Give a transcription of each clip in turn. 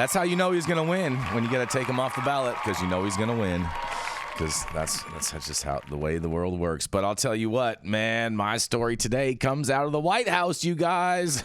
That's how you know he's going to win, when you got to take him off the ballot, because you know he's going to win. Because that's just how the way the world works. But I'll tell you what, man, my story today comes out of the White House, you guys.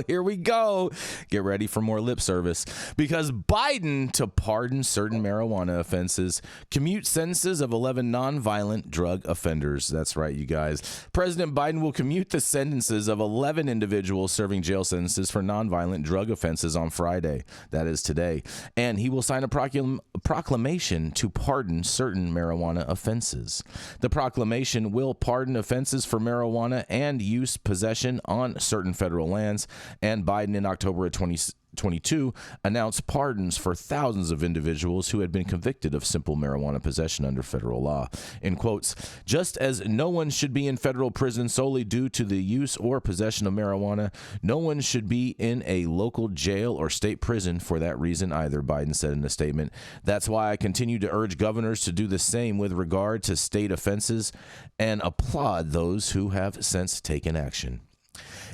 Here we go. Get ready for more lip service. Because Biden to pardon certain marijuana offenses, commute sentences of 11 nonviolent drug offenders. That's right, you guys. President Biden will commute the sentences of 11 individuals serving jail sentences for nonviolent drug offenses on Friday. That is today. And he will sign a proclamation to pardon certain marijuana offenses. The proclamation will pardon offenses for marijuana and use possession on certain federal lands, and Biden in October of 2022 announced pardons for thousands of individuals who had been convicted of simple marijuana possession under federal law. In quotes, just as no one should be in federal prison solely due to the use or possession of marijuana, no one should be in a local jail or state prison for that reason either, Biden said in a statement. That's why I continue to urge governors to do the same with regard to state offenses and applaud those who have since taken action.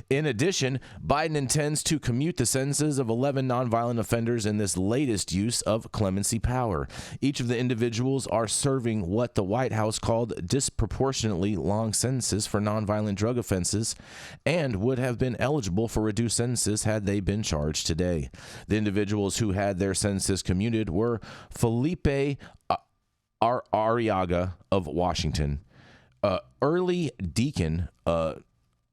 In addition, Biden intends to commute the sentences of 11 nonviolent offenders in this latest use of clemency power. Each of the individuals are serving what the White House called disproportionately long sentences for nonviolent drug offenses and would have been eligible for reduced sentences had they been charged today. The individuals who had their sentences commuted were Felipe Arriaga of Washington, Early Deacon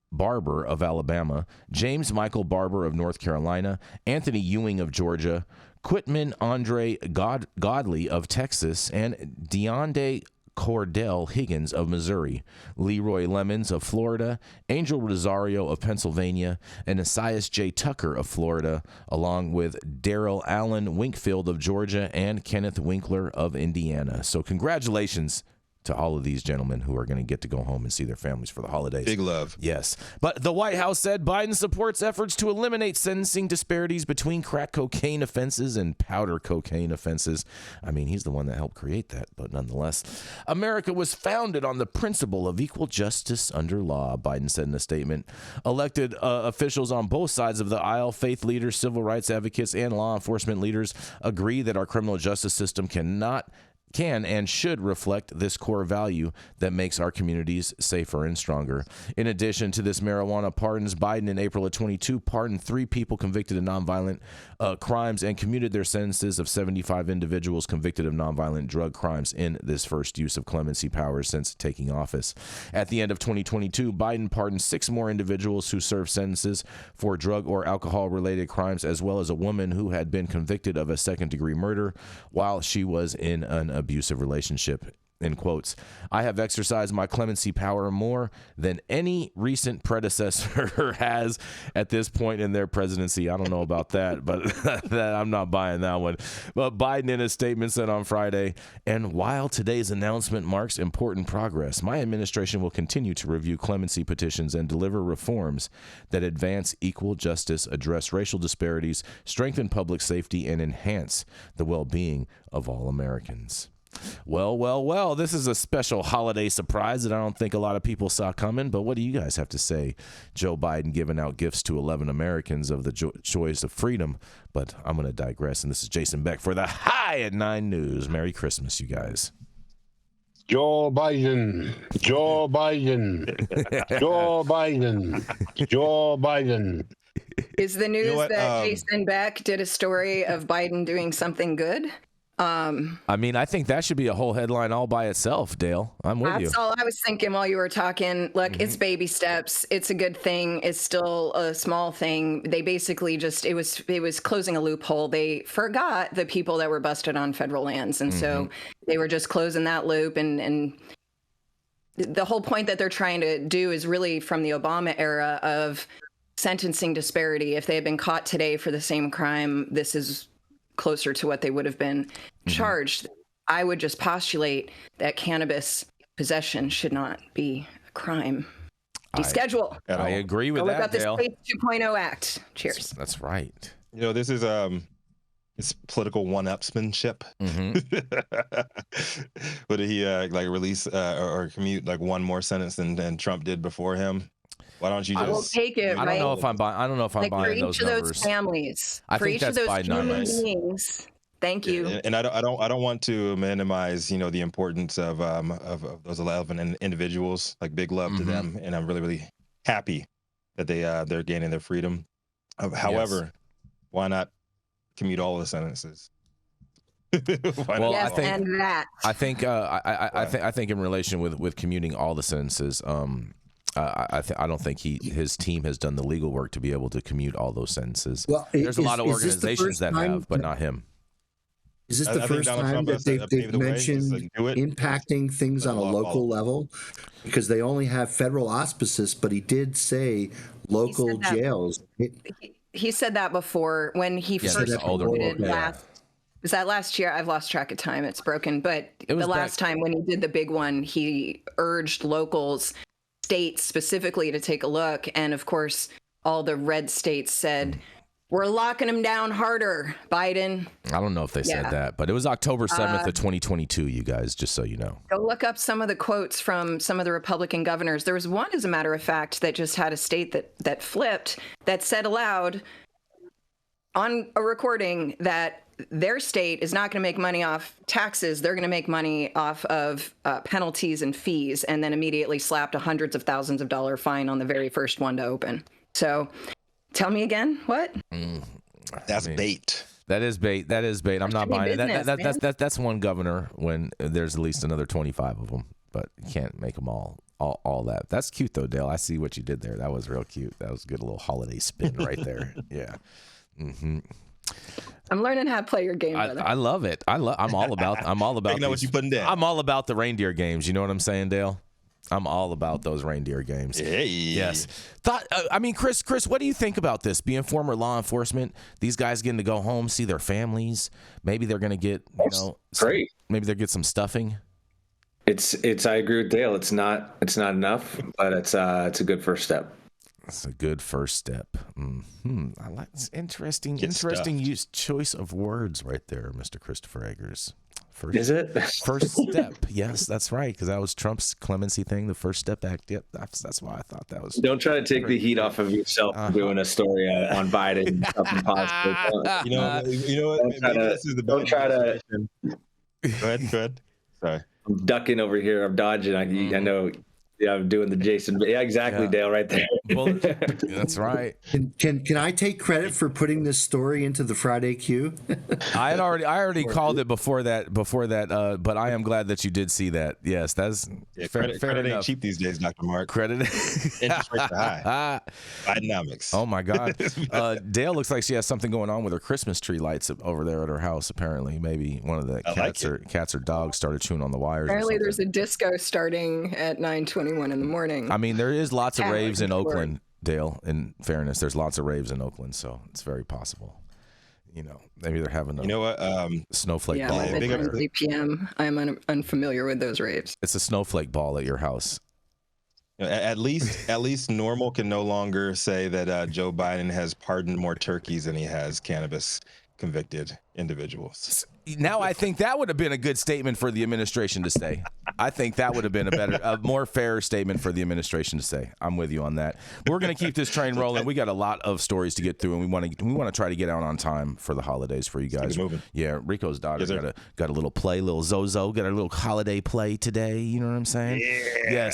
Barber of Alabama, James Michael Barber of North Carolina, Anthony Ewing of Georgia, Quitman Andre Godley of Texas, and Deonde Cordell Higgins of Missouri, Leroy Lemons of Florida, Angel Rosario of Pennsylvania, and Esias J. Tucker of Florida, along with Daryl Allen Winkfield of Georgia and Kenneth Winkler of Indiana. So congratulations to all of these gentlemen who are going to get to go home and see their families for the holidays. Big love. Yes. But the White House said Biden supports efforts to eliminate sentencing disparities between crack cocaine offenses and powder cocaine offenses. I mean, he's the one that helped create that, but nonetheless. America was founded on the principle of equal justice under law, Biden said in a statement. Elected officials on both sides of the aisle, faith leaders, civil rights advocates, and law enforcement leaders agree that our criminal justice system can and should reflect this core value that makes our communities safer and stronger. In addition to this marijuana pardons, Biden in April of 22 pardoned 3 people convicted of nonviolent crimes and commuted their sentences of 75 individuals convicted of nonviolent drug crimes in this first use of clemency powers since taking office. At the end of 2022, Biden pardoned 6 more individuals who served sentences for drug or alcohol-related crimes, as well as a woman who had been convicted of a second-degree murder while she was in an abusive relationship. In quotes, I have exercised my clemency power more than any recent predecessor has at this point in their presidency. I don't know about that, but I'm not buying that one. But Biden in a statement said on Friday, and while today's announcement marks important progress, my administration will continue to review clemency petitions and deliver reforms that advance equal justice, address racial disparities, strengthen public safety, and enhance the well-being of all Americans. Well, this is a special holiday surprise that I don't think a lot of people saw coming, but what do you guys have to say? Joe Biden giving out gifts to 11 Americans of the choice of freedom, but I'm going to digress, and this is Jason Beck for the High at 9 News. Merry Christmas, you guys. Joe Biden, Joe Biden, Joe Biden, Joe Biden. Is the news that Jason Beck did a story of Biden doing something good? I mean, I think that should be a whole headline all by itself, Dale. I'm with you. That's all I was thinking while you were talking. Look, It's baby steps. It's a good thing. It's still a small thing. They basically it was closing a loophole. They forgot the people that were busted on federal lands. And so they were just closing that loop. And the whole point that they're trying to do is really from the Obama era of sentencing disparity. If they had been caught today for the same crime, this is closer to what they would have been charged. I would just postulate that cannabis possession should not be a crime. Deschedule. I agree with that, Dale. The State 2.0 Act. Cheers. That's right. You know, this is it's political one-upsmanship. But he release or commute like one more sentence than Trump did before him? Why don't you I will just? take it. I don't know if I'm buying. I don't know if I'm like for buying each those of those numbers. families, I for think each of that's those Biden human numbers. beings. Thank you. And I don't want to minimize, the importance of those 11 individuals. Like big love to them, and I'm really really happy that they're gaining their freedom. However, why not commute all the sentences? Well, Yes, and that. I think in relation with commuting all the sentences, I don't think his team has done the legal work to be able to commute all those sentences. Well, there's a lot of is this the organizations first that time have, but not him. Is this the I think first Donald time Trump that has to they've pave the way. mentioned He's like, do it. impacting things Let on a the law local follow. level? Because they only have federal auspices, but he did say local that. jails. He said that before when he Yeah, first there's the older voted people, last. Was that last year? I've lost track of time. It's broken. But It was the last time when he did the big one, he urged locals, states specifically, to take a look. And of course, all the red states said, we're locking him down harder, Biden. I don't know if they said that, but it was October 7th of 2022, you guys, just so you know. Go look up some of the quotes from some of the Republican governors. There was one, as a matter of fact, that just had a state that flipped, that said aloud on a recording that their state is not going to make money off taxes. They're going to make money off of penalties and fees, and then immediately slapped a hundreds of thousands of dollar fine on the very first one to open. So tell me again, what? That's bait. That is bait. That is bait. I'm not buying business, it. That's one governor when there's at least another 25 of them, but you can't make them all that. That's cute though, Dale. I see what you did there. That was real cute. That was a good little holiday spin right there. Yeah. Mm-hmm. I'm learning how to play your game, brother. I love it. I'm all about. You know what you putting down. I'm all about the reindeer games. You know what I'm saying, Dale? I'm all about those reindeer games. Hey. Yes. Chris, what do you think about this? Being former law enforcement, these guys getting to go home, see their families. Maybe they're going to get, great. Maybe they'll get some stuffing. It's. I agree with Dale. It's not enough, but it's a good first step. That's a good first step. I like it's interesting. Get Interesting choice of words right there, Mr. Christopher Eggers. Is it? First step. Yes, that's right. Because that was Trump's clemency thing, the First Step Act. Yep, that's why I thought that was. Don't try to take the heat off of yourself doing a story on Biden. Something positive. You know what? Don't try to. Go ahead. Sorry. I'm ducking over here. I'm dodging. I know. Yeah, I'm doing the Jason. Yeah, exactly, Yeah. Dale, right there. Well, that's right. Can I take credit for putting this story into the Friday queue? I already called it before that. But I am glad that you did see that. Yes, that's fair Credit ain't enough. cheap these days, Dr. Mark. Credit. Interest rates are high. Bidenomics. Oh my God. Dale looks like she has something going on with her Christmas tree lights over there at her house. Apparently, maybe one of the cats or dogs started chewing on the wires. Apparently, there's a disco starting at 9:21 in the morning. I mean, there is lots of Yeah, raves in sure. Oakland, Dale. In fairness, there's lots of raves in Oakland, so it's very possible. Maybe they're having a snowflake Yeah, ball. at 3 p.m. I'm unfamiliar with those raves. It's a snowflake ball at your house. At least Normal can no longer say that Joe Biden has pardoned more turkeys than he has cannabis convicted individuals. Now I think that would have been a good statement for the administration to say. I think that would have been a more fair statement for the administration to say. I'm with you on that. We're going to keep this train rolling. We got a lot of stories to get through, and we want to try to get out on time for the holidays for you guys. Keep it moving. Yeah, Rico's daughter Yes, got a little play, little Zozo, got a little holiday play today. You know what I'm saying? Yeah. Yes.